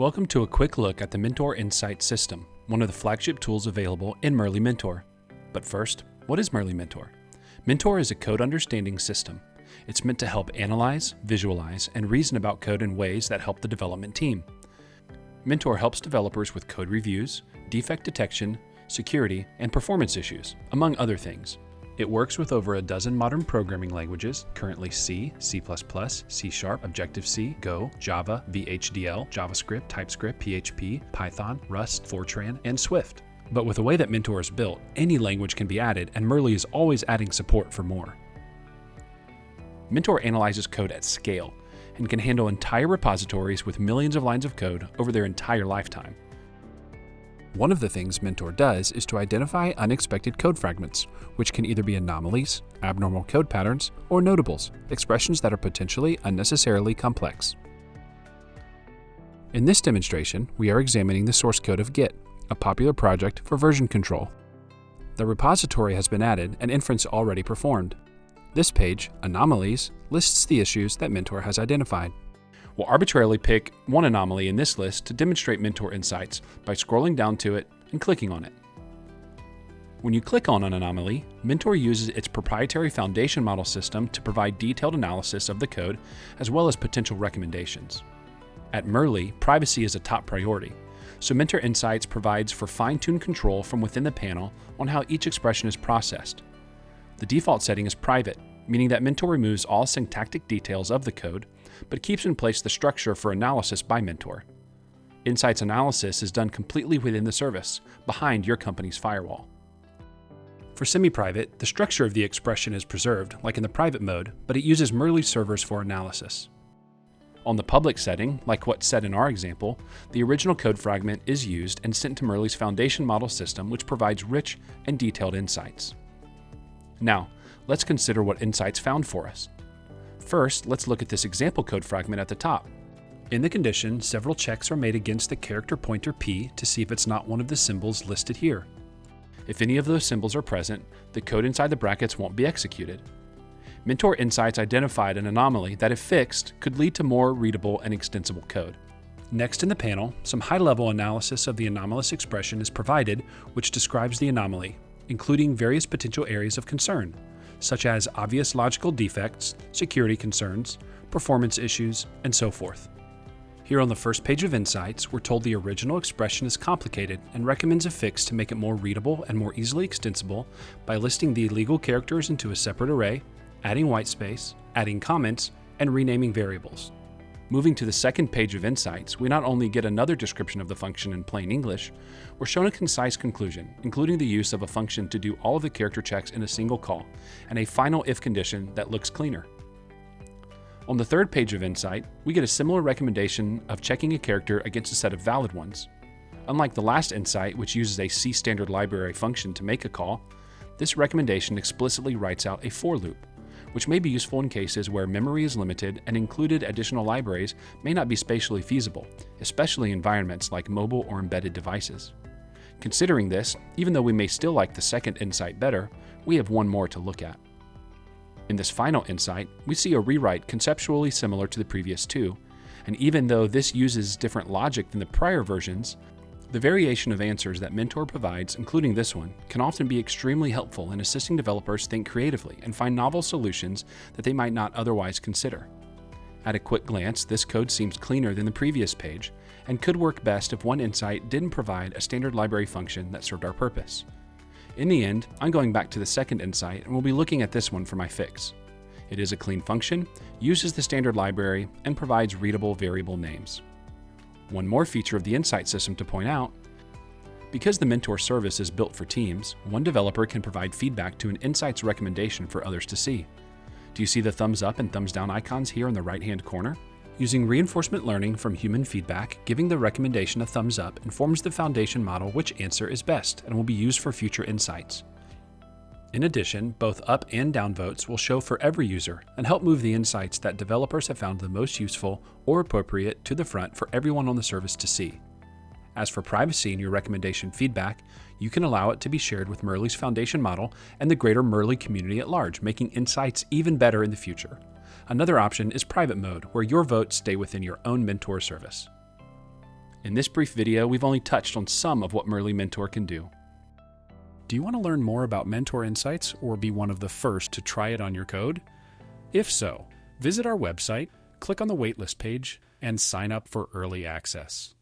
Welcome to a quick look at the Mentor Insight system, one of the flagship tools available in Merly Mentor. But first, what is Merly Mentor? Mentor is a code understanding system. It's meant to help analyze, visualize, and reason about code in ways that help the development team. Mentor helps developers with code reviews, defect detection, security, and performance issues, among other things. It works with over a dozen modern programming languages, currently C, C++, C#, Objective-C, Go, Java, VHDL, JavaScript, TypeScript, PHP, Python, Rust, Fortran, and Swift. But with the way that Mentor is built, any language can be added, and Merly is always adding support for more. Mentor analyzes code at scale and can handle entire repositories with millions of lines of code over their entire lifetime. One of the things Mentor does is to identify unexpected code fragments, which can either be anomalies, abnormal code patterns, or notables, expressions that are potentially unnecessarily complex. In this demonstration, we are examining the source code of Git, a popular project for version control. The repository has been added and inference already performed. This page, Anomalies, lists the issues that Mentor has identified. We'll arbitrarily pick one anomaly in this list to demonstrate Mentor Insights by scrolling down to it and clicking on it. When you click on an anomaly, Mentor uses its proprietary foundation model system to provide detailed analysis of the code as well as potential recommendations. At Merly, privacy is a top priority, so Mentor Insights provides for fine-tuned control from within the panel on how each expression is processed. The default setting is private, meaning that Mentor removes all syntactic details of the code, but keeps in place the structure for analysis by Mentor. Insights analysis is done completely within the service, behind your company's firewall. For semi-private, the structure of the expression is preserved, like in the private mode, but it uses Merly servers for analysis. On the public setting, like what's said in our example, the original code fragment is used and sent to Merly's foundation model system, which provides rich and detailed insights. Now, let's consider what Insights found for us. First, let's look at this example code fragment at the top. In the condition, several checks are made against the character pointer P to see if it's not one of the symbols listed here. If any of those symbols are present, the code inside the brackets won't be executed. Mentor Insights identified an anomaly that, if fixed, could lead to more readable and extensible code. Next in the panel, some high-level analysis of the anomalous expression is provided, which describes the anomaly, including various potential areas of concern, such as obvious logical defects, security concerns, performance issues, and so forth. Here on the first page of Insights, we're told the original expression is complicated and recommends a fix to make it more readable and more easily extensible by listing the illegal characters into a separate array, adding whitespace, adding comments, and renaming variables. Moving to the second page of Insights, we not only get another description of the function in plain English, we're shown a concise conclusion, including the use of a function to do all of the character checks in a single call, and a final if condition that looks cleaner. On the third page of Insight, we get a similar recommendation of checking a character against a set of valid ones. Unlike the last Insight, which uses a C standard library function to make a call, this recommendation explicitly writes out a for loop, which may be useful in cases where memory is limited and included additional libraries may not be spatially feasible, especially in environments like mobile or embedded devices. Considering this, even though we may still like the second Insight better, we have one more to look at. In this final Insight, we see a rewrite conceptually similar to the previous two, and even though this uses different logic than the prior versions, the variation of answers that Mentor provides, including this one, can often be extremely helpful in assisting developers think creatively and find novel solutions that they might not otherwise consider. At a quick glance, this code seems cleaner than the previous page, and could work best if one Insight didn't provide a standard library function that served our purpose. In the end, I'm going back to the second Insight and we'll be looking at this one for my fix. It is a clean function, uses the standard library, and provides readable variable names. One more feature of the Insight system to point out: because the Mentor service is built for teams, one developer can provide feedback to an Insights recommendation for others to see. Do you see the thumbs up and thumbs down icons here in the right-hand corner? Using reinforcement learning from human feedback, giving the recommendation a thumbs up informs the foundation model which answer is best and will be used for future Insights. In addition, both up and down votes will show for every user and help move the insights that developers have found the most useful or appropriate to the front for everyone on the service to see. As for privacy in your recommendation feedback, you can allow it to be shared with Merly's foundation model and the greater Merly community at large, making Insights even better in the future. Another option is private mode, where your votes stay within your own Mentor service. In this brief video, we've only touched on some of what Merly Mentor can do. Do you want to learn more about Mentor Insights or be one of the first to try it on your code? If so, visit our website, click on the waitlist page, and sign up for early access.